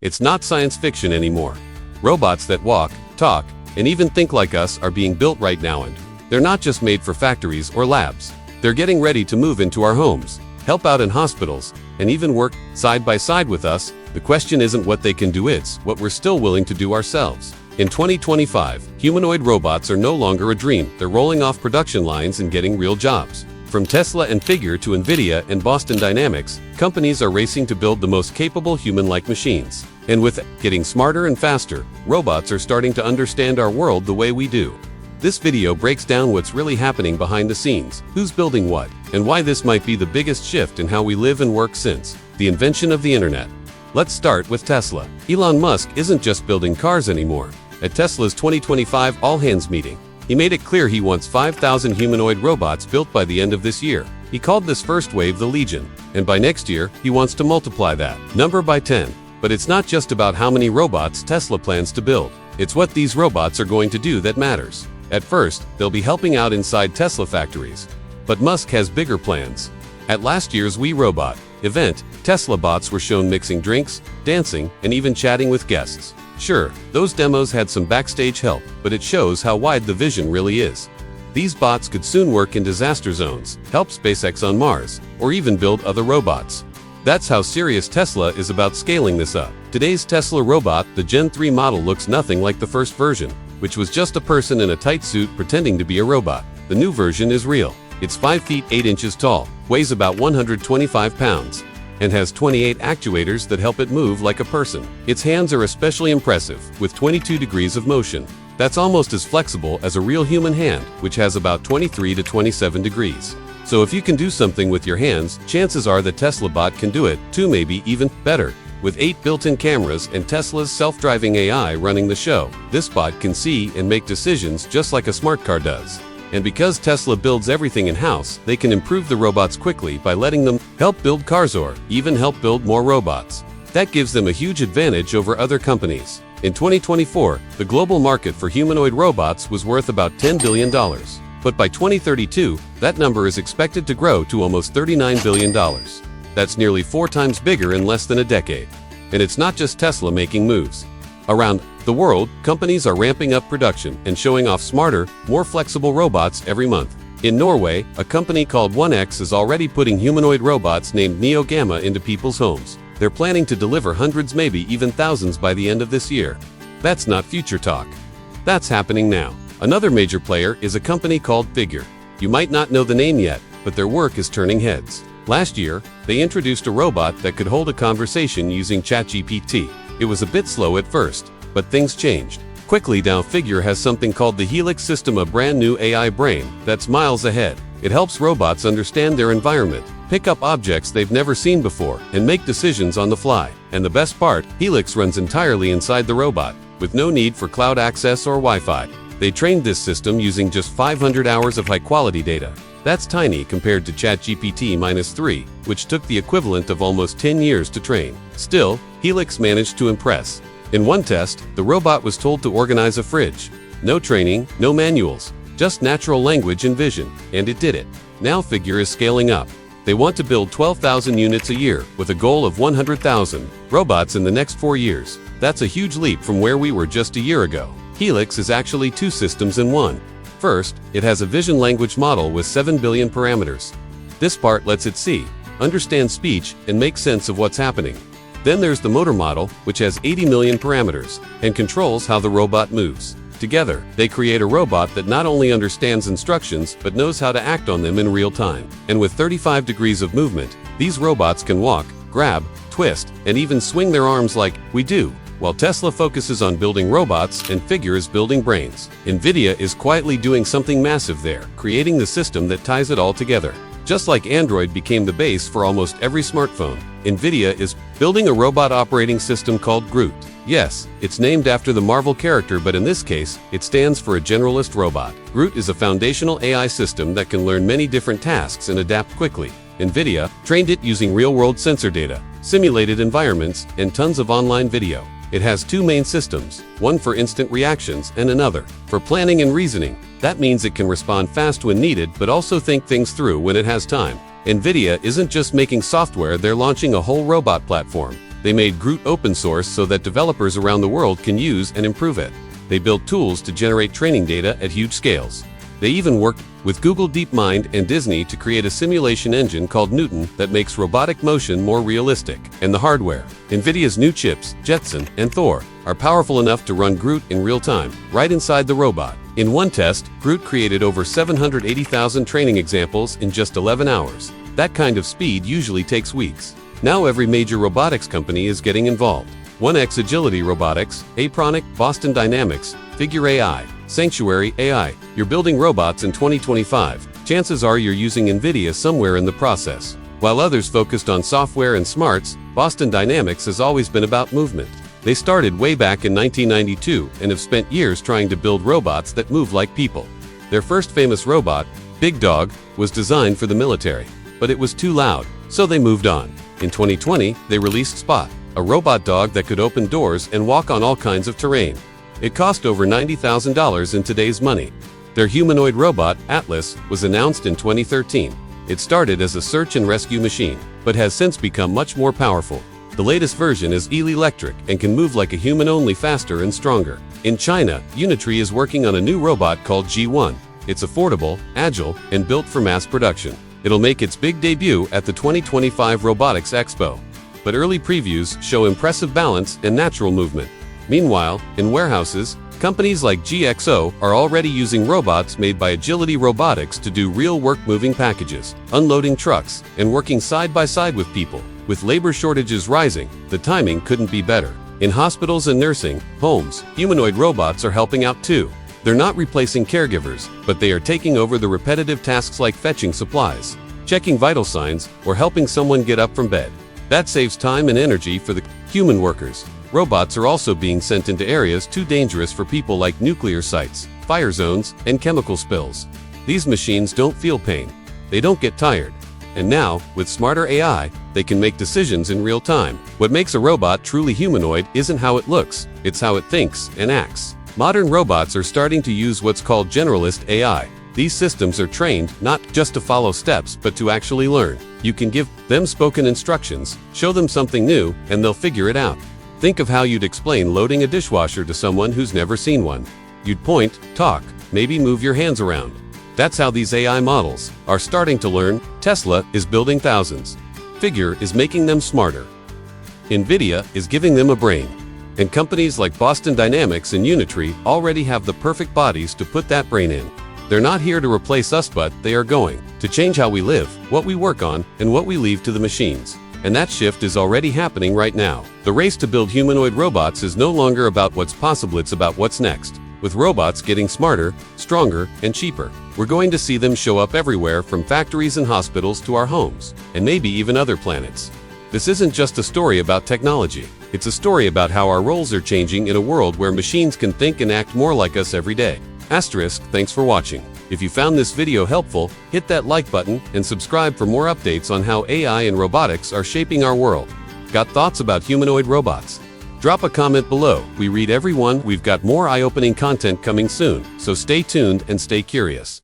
It's not science fiction anymore. Robots that walk, talk, and even think like us are being built right now, and they're not just made for factories or labs. They're getting ready to move into our homes, help out in hospitals, and even work side by side with us. The question isn't what they can do, it's what we're still willing to do ourselves. In 2025, humanoid robots are no longer a dream. They're rolling off production lines and getting real jobs. From Tesla and Figure to Nvidia and Boston Dynamics, companies are racing to build the most capable human-like machines. And with getting smarter and faster, robots are starting to understand our world the way we do. This video breaks down what's really happening behind the scenes, who's building what, and why this might be the biggest shift in how we live and work since the invention of the internet. Let's start with Tesla. Elon Musk isn't just building cars anymore. At Tesla's 2025 all-hands meeting, he made it clear he wants 5,000 humanoid robots built by the end of this year. He called this first wave the Legion, and by next year, he wants to multiply that number by 10. But it's not just about how many robots Tesla plans to build. It's what these robots are going to do that matters. At first, they'll be helping out inside Tesla factories. But Musk has bigger plans. At last year's We Robot event, Tesla bots were shown mixing drinks, dancing, and even chatting with guests. Sure, those demos had some backstage help, but it shows how wide the vision really is. These bots could soon work in disaster zones, help SpaceX on Mars, or even build other robots. That's how serious Tesla is about scaling this up. Today's Tesla robot, the Gen 3 model, looks nothing like the first version, which was just a person in a tight suit pretending to be a robot. The new version is real. It's 5 feet 8 inches tall, weighs about 125 pounds, and has 28 actuators that help it move like a person. Its hands are especially impressive, with 22 degrees of motion. That's almost as flexible as a real human hand, which has about 23 to 27 degrees. So if you can do something with your hands, chances are the Tesla bot can do it too, maybe even better. With 8 built-in cameras and Tesla's self-driving AI running the show, this bot can see and make decisions just like a smart car does. And because Tesla builds everything in-house, they can improve the robots quickly by letting them help build cars or even help build more robots. That gives them a huge advantage over other companies. In 2024, the global market for humanoid robots was worth about $10 billion. But by 2032, that number is expected to grow to almost $39 billion. That's nearly 4 times bigger in less than a decade. And it's not just Tesla making moves. Around the world, companies are ramping up production and showing off smarter, more flexible robots every month. In Norway, a company called 1X is already putting humanoid robots named Neo Gamma into people's homes. They're planning to deliver hundreds, maybe even thousands by the end of this year. That's not future talk. That's happening now. Another major player is a company called Figure. You might not know the name yet, but their work is turning heads. Last year, they introduced a robot that could hold a conversation using ChatGPT. It was a bit slow at first, but things changed quickly. Now Figure has something called the Helix system, a brand new AI brain that's miles ahead. It helps robots understand their environment, pick up objects they've never seen before, and make decisions on the fly. And the best part, Helix runs entirely inside the robot, with no need for cloud access or Wi-Fi. They trained this system using just 500 hours of high-quality data. That's tiny compared to ChatGPT-3, which took the equivalent of almost 10 years to train. Still, Helix managed to impress. In one test, the robot was told to organize a fridge. No training, no manuals, just natural language and vision, and it did it. Now Figure is scaling up. They want to build 12,000 units a year, with a goal of 100,000 robots in the next 4 years. That's a huge leap from where we were just a year ago. Helix is actually 2 systems in one. First, it has a vision language model with 7 billion parameters. This part lets it see, understand speech, and make sense of what's happening. Then there's the motor model, which has 80 million parameters, and controls how the robot moves. Together, they create a robot that not only understands instructions, but knows how to act on them in real time. And with 35 degrees of movement, these robots can walk, grab, twist, and even swing their arms like we do. While Tesla focuses on building robots and Figure is building brains, Nvidia is quietly doing something massive there, creating the system that ties it all together. Just like Android became the base for almost every smartphone, Nvidia is building a robot operating system called Groot. Yes, it's named after the Marvel character, but in this case, it stands for a generalist robot. Groot is a foundational AI system that can learn many different tasks and adapt quickly. Nvidia trained it using real-world sensor data, simulated environments, and tons of online video. It has 2 main systems, one for instant reactions and another for planning and reasoning. That means it can respond fast when needed, but also think things through when it has time. Nvidia isn't just making software, they're launching a whole robot platform. They made Groot open source so that developers around the world can use and improve it. They built tools to generate training data at huge scales. They even worked with Google DeepMind and Disney to create a simulation engine called Newton that makes robotic motion more realistic. And the hardware. Nvidia's new chips, Jetson and Thor, are powerful enough to run Groot in real time, right inside the robot. In one test, Groot created over 780,000 training examples in just 11 hours. That kind of speed usually takes weeks. Now every major robotics company is getting involved. 1X Agility Robotics, Apronic, Boston Dynamics, Figure AI, Sanctuary AI. You're building robots in 2025. Chances are you're using Nvidia somewhere in the process. While others focused on software and smarts, Boston Dynamics has always been about movement. They started way back in 1992 and have spent years trying to build robots that move like people. Their first famous robot, Big Dog, was designed for the military, but it was too loud, so they moved on. In 2020, they released Spot, a robot dog that could open doors and walk on all kinds of terrain. It cost over $90,000 in today's money. Their humanoid robot, Atlas, was announced in 2013. It started as a search and rescue machine, but has since become much more powerful. The latest version is electric and can move like a human, only faster and stronger. In China, Unitree is working on a new robot called G1. It's affordable, agile, and built for mass production. It'll make its big debut at the 2025 Robotics Expo. But early previews show impressive balance and natural movement. Meanwhile, in warehouses, companies like GXO are already using robots made by Agility Robotics to do real work, moving packages, unloading trucks, and working side by side with people. With labor shortages rising, the timing couldn't be better. In hospitals and nursing homes, humanoid robots are helping out too. They're not replacing caregivers, but they are taking over the repetitive tasks like fetching supplies, checking vital signs, or helping someone get up from bed. That saves time and energy for the human workers. Robots are also being sent into areas too dangerous for people, like nuclear sites, fire zones, and chemical spills. These machines don't feel pain. They don't get tired. And now, with smarter AI, they can make decisions in real time. What makes a robot truly humanoid isn't how it looks, it's how it thinks and acts. Modern robots are starting to use what's called generalist AI. These systems are trained not just to follow steps, but to actually learn. You can give them spoken instructions, show them something new, and they'll figure it out. Think of how you'd explain loading a dishwasher to someone who's never seen one. You'd point, talk, maybe move your hands around. That's how these AI models are starting to learn. Tesla is building thousands. Figure is making them smarter. Nvidia is giving them a brain. And companies like Boston Dynamics and Unitree already have the perfect bodies to put that brain in. They're not here to replace us, but they are going to change how we live, what we work on, and what we leave to the machines. And that shift is already happening right now. The race to build humanoid robots is no longer about what's possible, it's about what's next. With robots getting smarter, stronger, and cheaper, we're going to see them show up everywhere, from factories and hospitals to our homes, and maybe even other planets. This isn't just a story about technology. It's a story about how our roles are changing in a world where machines can think and act more like us every day. Thanks for watching. If you found this video helpful, hit that like button and subscribe for more updates on how AI and robotics are shaping our world. Got thoughts about humanoid robots? Drop a comment below. We read every one. We've got more eye-opening content coming soon, so stay tuned and stay curious.